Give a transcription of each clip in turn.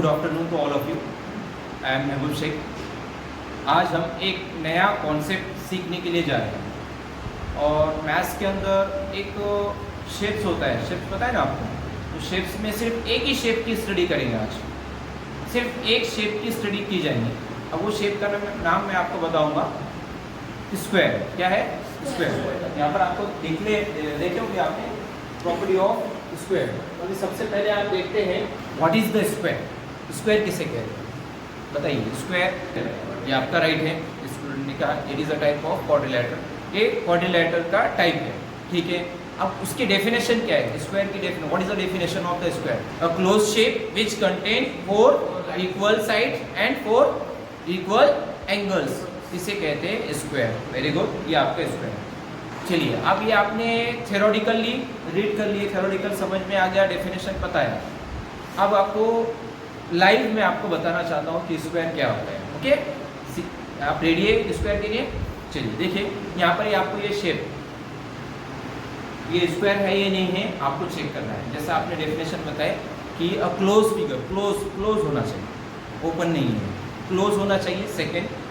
Afternoon to all of you. I am Mehboob Shaikh. आज हम एक नया कॉन्सेप्ट सीखने के लिए जा रहे हैं और मैथ्स के अंदर एक शेप्स होता है। शेप्स पता है ना आपको? तो शेप्स में सिर्फ एक ही शेप की स्टडी करेंगे आज। सिर्फ एक शेप की स्टडी की जाएगी। अब वो शेप का नाम मैं आपको बताऊंगा। स्क्वायर क्या है? स्क्वायर। यहाँ पर आपको देखे होंगे आपने प्रॉपर्टी ऑफ स्क्वायर। तो सबसे पहले आप देखते हैं what is the square. Square किसे कहते हैं बताइए? स्क्वायर ये आपका राइट है। स्टूडेंट ने कहा it is a type of quadrilateral. ये क्वाड्रिलेटर का टाइप है, ठीक है। अब उसकी डेफिनेशन क्या है? स्क्वायर की definition, what is the definition of the square? A close shape which contain 4 equal sides and 4 equal angles, इसे कहते हैं स्क्वायर। वेरी गुड, ये आपका स्क्वायर है। चलिए, अब ये आपने थ्योरेटिकली रीड कर लिए, थ्योरेटिकल समझ में आ गया, डेफिनेशन पता है। अब आपको लाइव में आपको बताना चाहता हूँ कि स्क्वायर क्या होता है। ओके, आप रेडी है स्क्वायर के लिए? चलिए देखिए, यहाँ पर आपको ये शेप, ये स्क्वायर है ये नहीं है, आपको चेक करना है। जैसा आपने डेफिनेशन बताया कि अ क्लोज फिगर, क्लोज होना चाहिए, ओपन नहीं है, क्लोज होना चाहिए।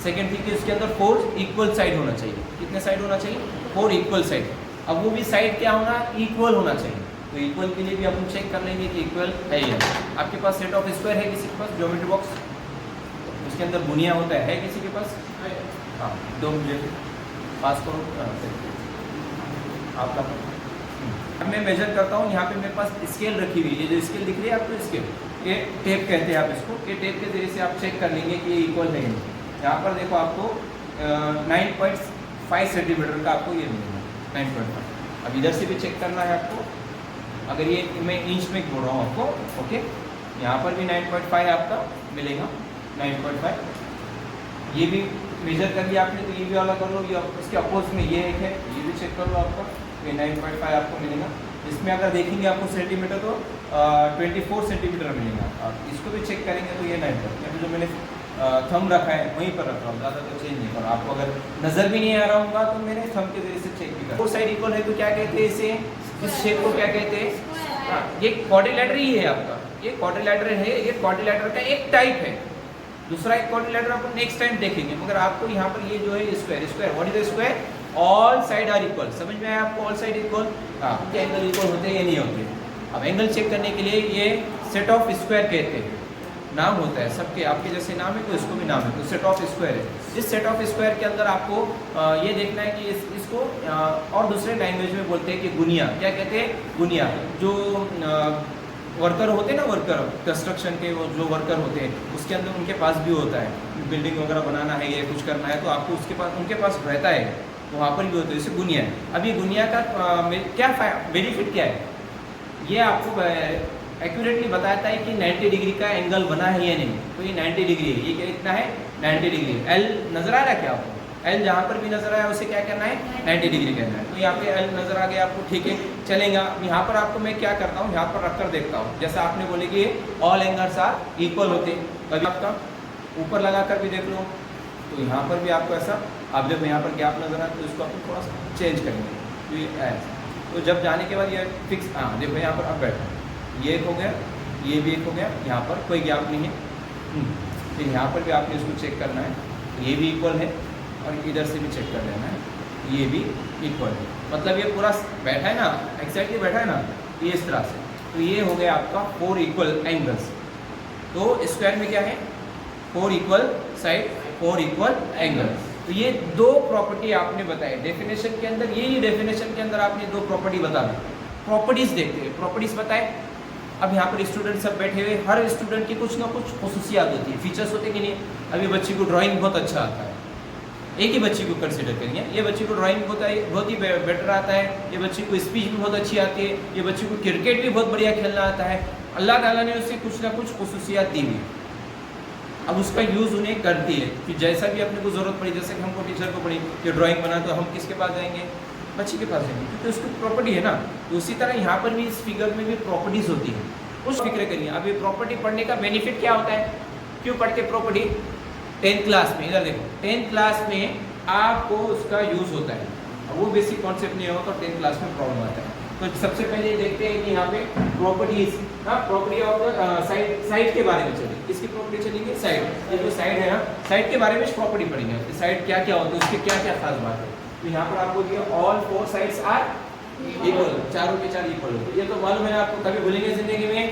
सेकेंड थिंग इसके अंदर 4 इक्वल साइड होना चाहिए। कितने साइड होना चाहिए? 4 इक्वल साइड। अब वो भी साइड क्या होना? इक्वल होना चाहिए। तो इक्वल के लिए भी अपन चेक कर लेंगे कि इक्वल है या नहीं। आपके पास सेट ऑफ स्क्वायर है किसी के पास? ज्योमेट्री बॉक्स, उसके अंदर बुनिया होता है किसी के पास? हाँ, दो मुझे पास करो आपका। अब मैं मेजर करता हूँ। यहाँ पे मेरे पास स्केल रखी हुई है। ये जो स्केल दिख रही है आपको, स्केल, ये टेप कहते हैं आप इसको। ये टेप के जरिए से आप चेक कर लेंगे कि ये इक्वल है। यहाँ पर देखो आपको 9.5 सेंटीमीटर का आपको ये मिलेगा, 9.5। अब इधर से भी चेक करना है आपको। अगर ये मैं इंच में बोल रहा हूँ आपको, ओके, यहाँ पर भी 9.5 आपका मिलेगा, 9.5। ये भी मेजर कर लिया आपने, तो ये भी वाला कर लो। ये उसके अपोज में ये एक है, ये भी चेक कर लो आपका, ये 9.5 आपको मिलेगा। इसमें अगर देखेंगे आपको सेंटीमीटर तो 24 सेंटीमीटर मिलेगा। आप इसको भी चेक करेंगे तो ये 9.5। जो मैंने थंब रखा है वहीं पर रखा हूँ, ज़्यादा तो चेंज नहीं कर। आपको अगर नज़र भी नहीं आ रहा होगा तो मैंने थंब के जरिए से चेक भी कर। 4 साइड इक्वल है तो क्या कहते हैं इसे? इस शेप को क्या कहते हैं? हाँ, ये क्वाड्रिलेटर ही है आपका। ये क्वाड्रिलेटर है, ये क्वाड्रिलेटर का एक टाइप है। दूसरा एक क्वाड्रिलेटर अपन नेक्स्ट टाइम देखेंगे। मगर आपको यहाँ पर ये जो है square, what is the square? All side are equal. समझ में आया आपको? All side equal. हाँ, क्या एंगल इक्वल होते हैं या नहीं होते? अब एंगल चेक करने के लिए ये सेट ऑफ स्क्वायर कहते हैं, नाम होता है सबके। आपके जैसे नाम है तो इसको भी नाम है, तो सेट ऑफ स्क्वायर है। इस सेट ऑफ स्क्वायर के अंदर आपको ये देखना है कि इसको और दूसरे लैंग्वेज में बोलते हैं कि गुनिया। क्या कहते हैं? गुनिया। जो वर्कर होते हैं ना, वर्कर कंस्ट्रक्शन के, वो जो वर्कर होते हैं उसके अंदर उनके पास भी होता है। बिल्डिंग वगैरह बनाना है या कुछ करना है तो आपको उसके पास, उनके पास रहता है, तो वहाँ पर भी होता है। जैसे गुनिया है। अब ये गुनिया का क्या बेनिफिट क्या है? ये आपको एक्यूरेटली बताता है कि 90 डिग्री का एंगल बना है या नहीं। तो ये 90 डिग्री है। ये क्या कितना है? 90 डिग्री। एल नजर आ रहा है क्या आपको? एल जहाँ पर भी नजर आया उसे क्या करना है? 90 डिग्री कहना है। तो यहाँ पे एल नजर आ गया आपको, ठीक है, चलेगा। यहाँ पर आपको मैं क्या करता हूँ, यहाँ पर रखकर देखता हूँ। जैसा आपने बोले कि ऑल एंगल्स आर इक्वल होते, कभी आपका ऊपर लगा कर भी देख लो तो यहाँ पर भी आपको ऐसा, आप जब यहाँ पर गैप नजर आए तो इसको आपको थोड़ा सा चेंज करेंगे तो ये ऐसा। तो जब जाने के बाद ये फिक्स, हाँ देखो यहाँ पर अब बैठा, ये एक हो गया, ये भी एक हो गया, यहाँ पर कोई गैप नहीं है। फिर यहाँ पर भी आपने इसको चेक करना है, ये भी इक्वल है, और इधर से भी चेक कर लेना है, ये भी इक्वल है। मतलब ये पूरा बैठा है ना, एक्जैक्टली बैठा है ना, ये इस तरह से। तो ये हो गया आपका 4 इक्वल एंगल्स। तो स्क्वायर में क्या है? 4 इक्वल साइड, 4 इक्वल एंगल्स। तो ये 2 प्रॉपर्टी आपने बताए डेफिनेशन के अंदर। यही डेफिनेशन के अंदर आपने 2 प्रॉपर्टी बता दी। प्रॉपर्टीज देखते हैं, प्रॉपर्टीज बताए। अब यहाँ पर स्टूडेंट सब बैठे हुए, हर स्टूडेंट की कुछ ना कुछ खसूसियात होती है, फीचर्स होते हैं कि नहीं। अभी बच्ची को ड्राइंग बहुत अच्छा आता है, एक ही बच्ची को कंसिडर करिए। ये बच्ची को ड्राइंग बहुत ही बेटर आता है, ये बच्ची को स्पीच भी बहुत अच्छी आती है, ये बच्ची को क्रिकेट भी बहुत बढ़िया खेलना आता है। अल्लाह ताला ने उसे कुछ ना कुछ खसूसियात दी हुई। अब उसका यूज़ उन्हें करती है कि जैसा भी अपने को ज़रूरत पड़ी, जैसे कि हमको टीचर को पड़ी कि ड्राइंग बना, तो हम किसके पास जाएंगे? बच्ची के पास जाएंगे, क्योंकि उसकी प्रॉपर्टी है ना। तो उसी तरह यहाँ पर भी इस फिगर में भी प्रॉपर्टीज़ होती है, कुछ फिक्र करिए। अब ये प्रॉपर्टी पढ़ने का बेनिफिट क्या होता है? क्यों पढ़ते प्रॉपर्टी? 10th क्लास में, इधर देखो, 10th क्लास में आपको उसका यूज़ होता है। अब वो बेसिक कॉन्सेप्ट नहीं हो तो 10th क्लास में प्रॉब्लम आता है। तो सबसे पहले देखते हैं कि यहाँ पे प्रॉपर्टीज हाँ प्रॉपर्टी ऑफ साइड, साइड के बारे में चलेगी। किसकी प्रॉपर्टी चलेगी? साइड। ये जो साइड है ना, साइड के बारे में प्रॉपर्टी पढ़ेंगे। साइड क्या क्या होता है, उसके क्या क्या खास बात है। तो यहाँ पर आपको दिया all four sides are equal, चारों के चार इक्वल हो। ये तो मालूम है आपको, कभी भूलेंगे जिंदगी में?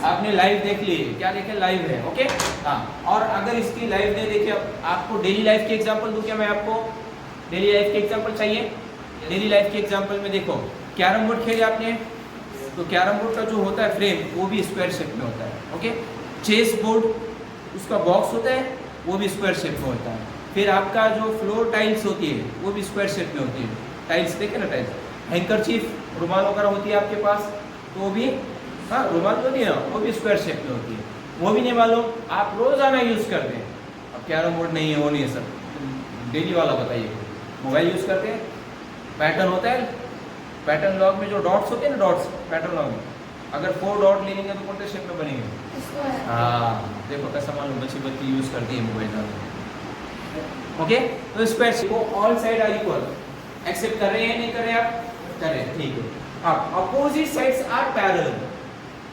आपने लाइव देख ली, क्या देखे? लाइव है। ओके हाँ। और अगर इसकी लाइव नहीं देखी, आपको डेली लाइफ के एग्जांपल दूं क्या मैं आपको? डेली लाइफ के एग्जांपल चाहिए? डेली लाइफ के एग्जांपल में देखो, कैरम बोर्ड खेले आपने, तो कैरम बोर्ड का जो होता है फ्रेम वो भी स्क्वायर शेप में होता है। ओके, चेस बोर्ड उसका बॉक्स होता है वो भी स्क्वायर शेप में होता है। फिर आपका जो फ्लोर टाइल्स होती है वो भी स्क्वायर शेप में होती है। टाइल्स देखे ना, टाइल्स। हैंकरचीफ, रुमाल वगैरह होती है आपके पास, तो वो भी, हाँ रुमाल जो नहीं है वो भी स्क्वायर शेप में होती है। वो भी नहीं मालूम, आप रोजाना यूज़ करते हैं। अब कैरम बोर्ड नहीं है, वो नहीं है सर, डेली वाला बताइए। मोबाइल यूज़ करते हैं, पैटर्न होता है, पैटर्न लॉग में जो डॉट्स होते हैं ना, डॉट्स पैटर्न लॉग में, अगर 4 डॉट ले लेंगे तो कौन से शेप में बनेंगे? हाँ देखो कैसा मालूम, बच्ची यूज़ करती है मोबाइल। ओके, तो स्क्वायर शेप को all side are equal, accept कर रहे हैं नहीं कर रहे आप? कर रहे हैं, ठीक है। अब अपोजिट साइड्स आर पैरेलल।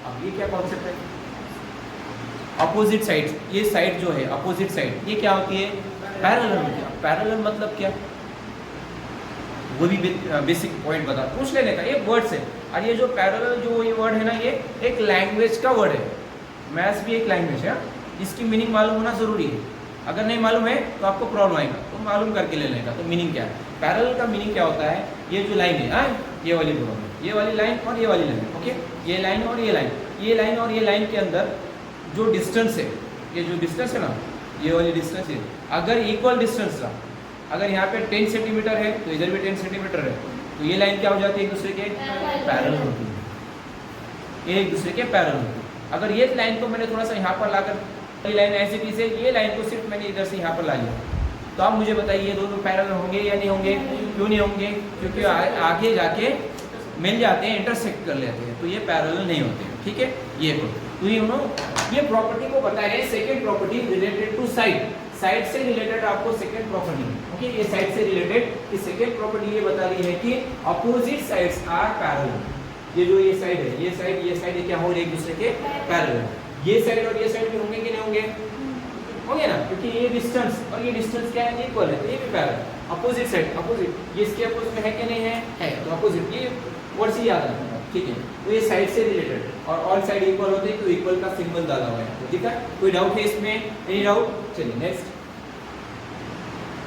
अब ये क्या कॉन्सेप्ट है? अपोजिट साइड्स, ये साइड जो है अपोजिट साइड, ये क्या होती है? पैरेलल होती है। पैरेलल मतलब क्या? वो भी बेसिक पॉइंट बता, पूछ लेने का, ये वर्ड्स है। और ये जो पैरेलल जो ये वर्ड है ना, ये एक लैंग्वेज का वर्ड है। मैथ्स भी एक लैंग्वेज है, इसकी मीनिंग मालूम होना जरूरी है। अगर नहीं मालूम है तो आपको प्रॉब्लम आएगा, तो मालूम करके ले लेगा। तो मीनिंग क्या है? पैरेलल का मीनिंग क्या होता है? ये जो लाइन है, ये वाली प्रॉब्लम, ये वाली लाइन और ये वाली लाइन, ओके, ये लाइन और ये लाइन, ये लाइन और ये लाइन के अंदर जो डिस्टेंस है, ये जो डिस्टेंस है ना, ये वाली डिस्टेंस है, अगर इक्वल डिस्टेंस था, अगर यहाँ पे 10 सेंटीमीटर है तो इधर भी 10 सेंटीमीटर है, तो ये लाइन क्या हो जाती है? एक दूसरे के पैरेलल होती है, ये एक दूसरे के पैरेलल होती है। अगर ये लाइन को मैंने थोड़ा सा यहाँ पर लाकर, ये लाइन ऐसे भी से, ये लाइन को सिर्फ मैंने इधर से यहाँ पर ला लिया, तो आप मुझे बताइए दोनों पैरेलल होंगे या नहीं होंगे? क्यों नहीं होंगे? क्योंकि आगे जाके मिल जाते हैं, इंटरसेक्ट कर लेते हैं, तो ये पैरेलल नहीं होते हैं। ठीक है, तो ये प्रॉपर्टी को बता रहे हैं। Second property related to side, side से रिलेटेड आपको सेकंड प्रॉपर्टी, ओके, ये साइड से रिलेटेड की सेकंड प्रॉपर्टी ये बता रही है कि अपोजिट साइड्स आर पैरेलल। ये जो ये साइड है, ये साइड क्या हो रही है? एक दूसरे के पैरेलल। ये साइड और ये साइड भी होंगे कि नहीं होंगे? होंगे ना, क्योंकि ये डिस्टेंस और ये डिस्टेंस क्या है? इक्वल है, तो ये भी पैरेलल। अपोजिट साइड, अपोजिट, ये इसके अपोजिट में है कि नहीं है? है, तो अपोजिट, ये वर्ड से याद रखना, ठीक है। तो ये साइड से रिलेटेड, और ऑल साइड इक्वल होते हैं तो इक्वल का सिंबल डाला हुआ है, ठीक है। कोई डाउट है इसमें? Any doubt? चलिए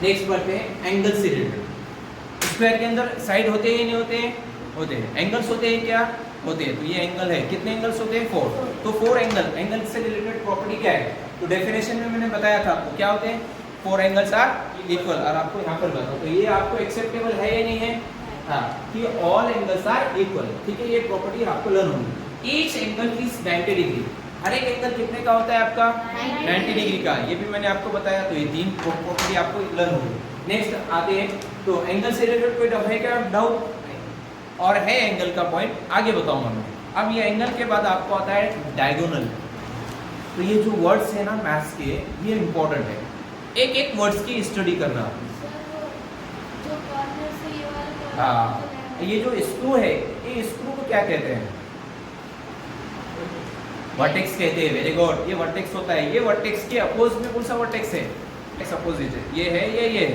नेक्स्ट बढ़ते हैं एंगल से रिलेटेड। स्क्वायर के अंदर साइड होते हैं नहीं होते हैं? होते हैं। एंगल्स होते हैं क्या? होते हैं। तो ये एंगल है, कितने एंगल्स होते हैं? 4। तो 4 एंगल से रिलेटेड प्रॉपर्टी क्या है? तो डेफिनेशन में मैंने बताया था आपको, क्या होते हैं? 4 एंगल्स आर इक्वल। और आपको यहाँ पर बताओ, तो ये आपको एक्सेप्टेबल है या नहीं है? हाँ, कि ऑल एंगल्स आर इक्वल, ठीक है। ये प्रॉपर्टी आपको लर्न होगी। Each angle is 90 degree. हर एक एंगल कितने का होता है आपका? 90 डिग्री का। ये भी मैंने आपको बताया, तो ये 3 प्रॉपर्टी आपको लर्न होगी। नेक्स्ट आते हैं, तो एंगल से रिलेटेड कोई है क्या डाउट? और है एंगल का पॉइंट, आगे बताऊंगा मैं। अब ये एंगल के बाद आपको आता है डायगोनल। तो ये जो वर्ड्स है ना मैथ्स के, ये इंपॉर्टेंट है, एक एक वर्ड्स की स्टडी करना। हाँ, ये जो स्क्रू है, ये स्क्रू को क्या कहते हैं? वर्टेक्स कहते हैं। वेरी गुड, ये वर्टेक्स होता है। ये वर्टेक्स के अपोज में कौन सा वर्टेक्स है? एक्स अपोजिट है। ये है, ये है,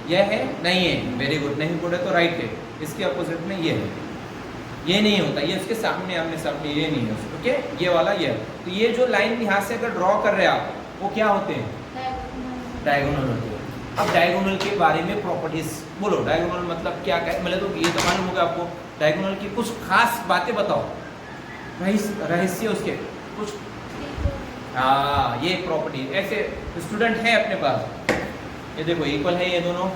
ये है, नहीं है। वेरी गुड, नहीं बोले तो राइट है। इसके अपोजिट में ये है, ये नहीं होता, ये उसके सामने आमने सामने, ये नहीं है, ओके। ये वाला ये, तो ये जो लाइन यहाँ से अगर ड्रॉ कर रहे हैं आप, वो क्या होते हैं? डायगोनल होते हैं। अब डायगोनल के बारे में प्रॉपर्टीज बोलो। डायगोनल मतलब क्या? मतलब तो ये तो मालूम होगा आपको। डायगोनल की कुछ खास बातें बताओ, रहस्य उसके कुछ। हाँ, ये प्रॉपर्टी ऐसे स्टूडेंट है अपने पास, ये देखो इक्वल है ये दोनों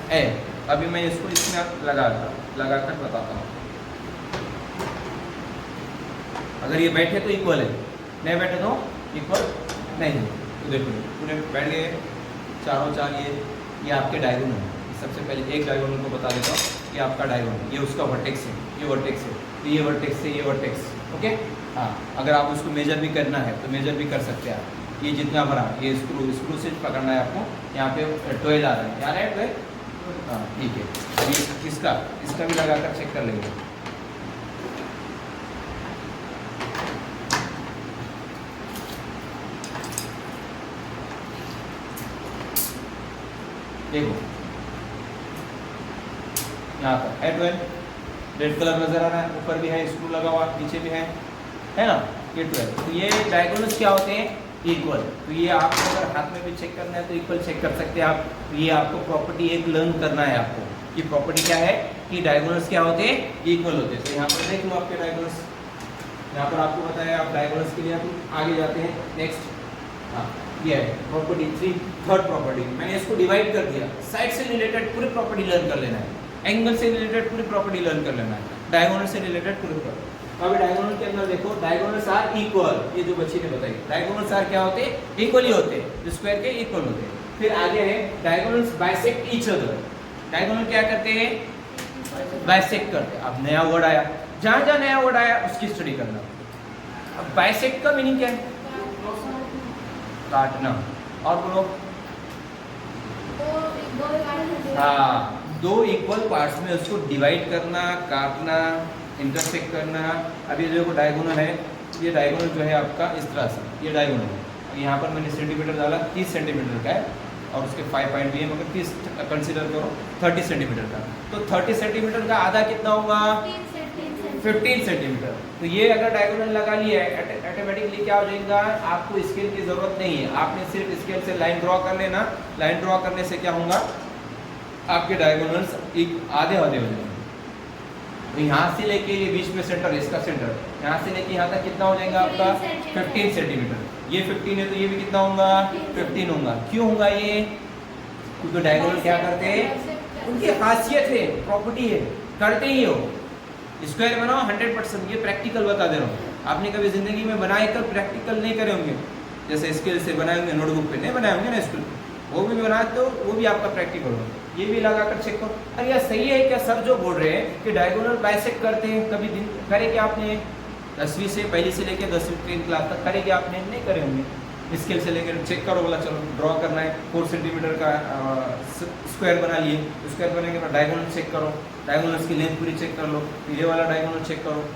है। अभी मैं इसको इसमें लगा कर बताता हूँ। अगर ये बैठे तो इक्वल है, नहीं बैठे तो इक्वल नहीं है। तो देखो पूरे बैठ गए चारों चार, ये आपके डायगोनल है। सबसे पहले एक डायगोनल को बता देता हूँ, ये आपका डायगोनल, ये उसका वर्टेक्स है, ये वर्टेक्स है, तो ये वर्टेक्स है, ये वर्टेक्स, ओके। हाँ, अगर आप उसको मेजर भी करना है तो मेजर भी कर सकते हैं आप। ये जितना भरा, ये स्क्रू से पकड़ना है आपको। यहाँ पे 12 आ रहा है, क्या है 12? हाँ, ठीक है। अभी इसका भी लगा कर चेक कर लेंगे। देखो यहाँ पर है 12, रेड कलर नजर आ रहा है, ऊपर भी है स्क्रू लगा हुआ, नीचे भी है ना, ये 12। तो ये डायगोनल्स क्या होते हैं? इक्वल। तो ये आपको अगर हाथ में भी चेक करना है तो इक्वल चेक कर सकते हैं आप। ये आपको प्रॉपर्टी एक लर्न करना है आपको कि प्रॉपर्टी क्या है कि डायगोनल्स क्या होते हैं? इक्वल होते हैं। तो यहाँ पर देख लो आपके डायगोनल्स, यहाँ पर आपको बताया, आप डायगोनल्स के लिए आप आगे जाते हैं। नेक्स्ट हाँ ये है प्रॉपर्टी 3, थर्ड प्रॉपर्टी। मैंने इसको डिवाइड कर दिया, साइड से रिलेटेड पूरी प्रॉपर्टी लर्न कर लेना है, एंगल से रिलेटेड पूरी प्रॉपर्टी लर्न कर लेना है, डायगोनल से रिलेटेड पूरी प्रॉपर्टी। अभी डायगोनल के अंदर देखो, डायगोनल्स आर इक्वल, ये जो बच्ची ने बताई, डायगोनल्स आर क्या होते हैं? इक्वल ही होते हैं, स्क्वायर के इक्वल होते हैं। फिर आगे है diagonals bisect each other. Diagonal क्या करते हैं? बाइसेक्ट करते हैं। अब नया वर्ड आया, जहां जहां नया वर्ड आया उसकी स्टडी करना। अब बाइसेक्ट का मीनिंग क्या है? काटना। और बोलो हाँ, दो इक्वल पार्ट्स में उसको डिवाइड करना, काटना, इंटरसेक्ट करना। अब ये देखो डायगोनल है, ये डायगोनल जो है आपका इस तरह से, ये डायगोनल है। यहाँ पर मैंने सेंटीमीटर डाला, 30 सेंटीमीटर का है और उसके 5 पॉइंट भी है, मगर 30 कंसीडर करो, 30 सेंटीमीटर का। तो 30 सेंटीमीटर का आधा कितना होगा? 15 सेंटीमीटर। तो ये अगर डायगोनल लगा लिया है ऑटोमेटिकली क्या हो जाएगा? आपको स्केल की जरूरत नहीं है, आपने सिर्फ स्केल से लाइन ड्रॉ कर लेना। लाइन ड्रॉ करने से क्या होगा? आपके डायगोनल्स आधे आधे हो जाएंगे। तो यहाँ से लेके ये बीच में सेंटर, इसका सेंटर, यहाँ से लेके यहाँ तक कितना हो जाएगा आपका? 15 सेंटीमीटर। ये 15 है तो ये भी कितना होगा? 15 होगा। क्यों होगा ये? क्योंकि डायगोनल क्या करते हैं? उनकी खासियत है, प्रॉपर्टी है, करते ही हो। स्क्वायर बनाओ 100%, ये प्रैक्टिकल बता दे रहा हूँ। आपने कभी जिंदगी में बनाए कर प्रैक्टिकल नहीं करे होंगे, जैसे स्केल से बनाए होंगे, नोटबुक पे नहीं बनाए होंगे ना स्कूल, वो भी बनाए तो वो भी आपका प्रैक्टिकल हो। ये भी लगा कर चेक करो। अरे यार सही है क्या सर जो बोल रहे हैं कि डायगोनल बाइसेक्ट करते हैं? कभी दिन करे क्या आपने? 10वीं से, पहली से लेकर 10वीं 3 क्लास तक करे क्या आपने? नहीं करे होंगे। स्केल से लेकर चेक करो, बोला चलो ड्रॉ करना है, 4 सेंटीमीटर का स्क्वायर बना लिए, स्क्वायर बनाने के बाद डायगोनल चेक करो, डायगोनल्स की लेंथ पूरी चेक कर लो, ये वाला डायगोनल चेक करो।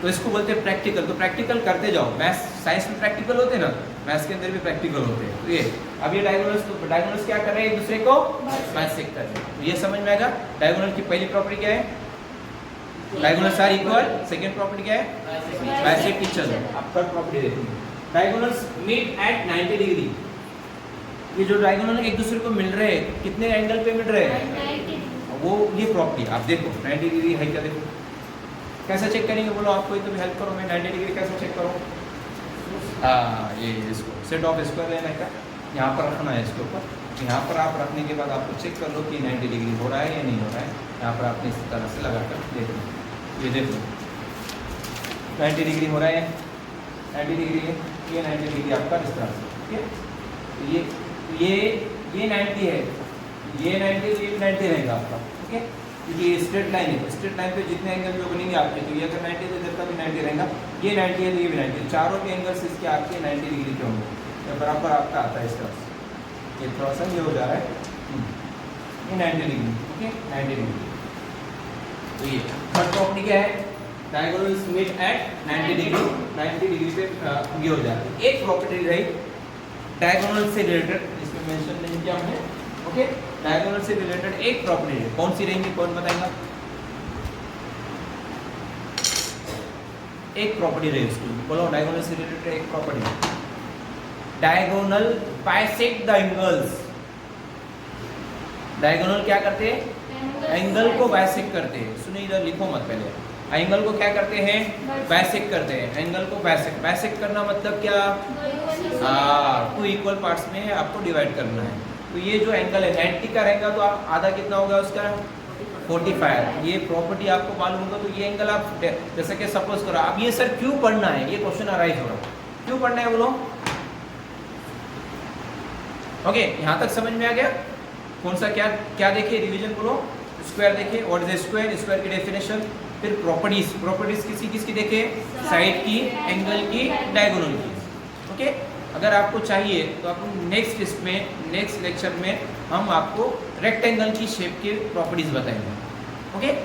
तो इसको बोलते हैं प्रैक्टिकल। तो प्रैक्टिकल करते जाओ। मैथ्स साइंस में प्रैक्टिकल होते हैं ना, मैथ्स के अंदर भी प्रैक्टिकल होते हैं। तो ये अब ये डायगोनल्स, तो डायगोनल्स क्या कर रहे हैं? एक दूसरे को बाइसेक्ट कर रहे हैं। तो ये समझ में आएगा। डायगोनल की पहली प्रॉपर्टी क्या है? Diagonals are equal. Second property क्या है? Bisect each other. अब थर्ड प्रॉपर्टी देखेंगे, डायगोनल्स मीट एट 90 डिग्री। ये जो डायगोनल एक दूसरे को मिल रहे हैं, कितने एंगल पे मिल रहे हैं? वो ये प्रॉपर्टी आप देखो 90 डिग्री है क्या? देखो कैसे चेक करेंगे, बोलो आप कोई तो भी हेल्प करो। मैं 90 डिग्री कैसे चेक करूँ? हाँ ये इसको सेट ऑफ स्क्वायर लेना है, यहाँ पर रखना है इसके ऊपर। यहाँ पर आप रखने के बाद आपको चेक कर लो कि 90 डिग्री हो रहा है या नहीं हो रहा है। यहाँ पर आपने इस तरह से लगा कर देख लो, ये देख लो 90 डिग्री हो रहा है, 90 डिग्री है, ये 90 डिग्री आपका इस तरह से। ठीक है, ये 90 है, ये 90, ये 90 रहेगा आपका। ठीक है, क्योंकि ये स्ट्रेट लाइन है, स्ट्रेट लाइन पे जितने एंगल जो बनेंगे आपके, तो ये अगर 90 तो इधर का भी 90 रहेगा, ये 90 है तो ये भी 90, चारों के एंगल्स इसके आपके 90 डिग्री के होंगे। तो बराबर आपका आता है इस तरह से। ये थोड़ा सा ये हो जा रहा है, ये 90 डिग्री। Okay 90 degree. तो ये थर्ड प्रॉपर्टी क्या है? Diagonals meet at 90 degree. 90 degree पे ये हो जाता है। एक प्रॉपर्टी रही डायगोनल से रिलेटेड, इसमें मेंशन नहीं किया हमने। ओके, डायगोनल से रिलेटेड एक प्रॉपर्टी है, कौन सी रहेंगी? कौन बताएगा? एक प्रॉपर्टी रही उसकी, बोलो डायगोनल से रिलेटेड एक property. Diagonal bisect the angles. Diagonal क्या करते हैं? एंगल को बाइसेक्ट करते हैं। सुनिए इधर लिखो मत, पहले एंगल को क्या करते हैं? बाइसेक्ट करते हैं। एंगल को बाइसेक्ट करना मतलब क्या? हाँ, 2 इक्वल पार्ट्स में आपको डिवाइड करना है। तो ये जो एंगल है 90 का रहेगा तो आधा कितना होगा उसका? 45। ये प्रॉपर्टी आपको मालूम होगा तो ये एंगल आप जैसे कि सपोज करो। अब ये सर क्यों पढ़ना है? ये क्वेश्चन अराइज हो रहा है, क्यों पढ़ना है बोलो? ओके, यहाँ तक समझ में आ गया? कौन सा क्या देखे? रिवीजन बोलो। स्क्वायर देखे, व्हाट इज स्क्वायर, स्क्वायर की डेफिनेशन। फिर प्रॉपर्टीज किसकी देखे? साइड की, एंगल की, डायगोनल की। ओके, अगर आपको चाहिए तो आप नेक्स्ट लेक्चर में हम आपको रेक्टेंगल की शेप के प्रॉपर्टीज बताएंगे। ओके।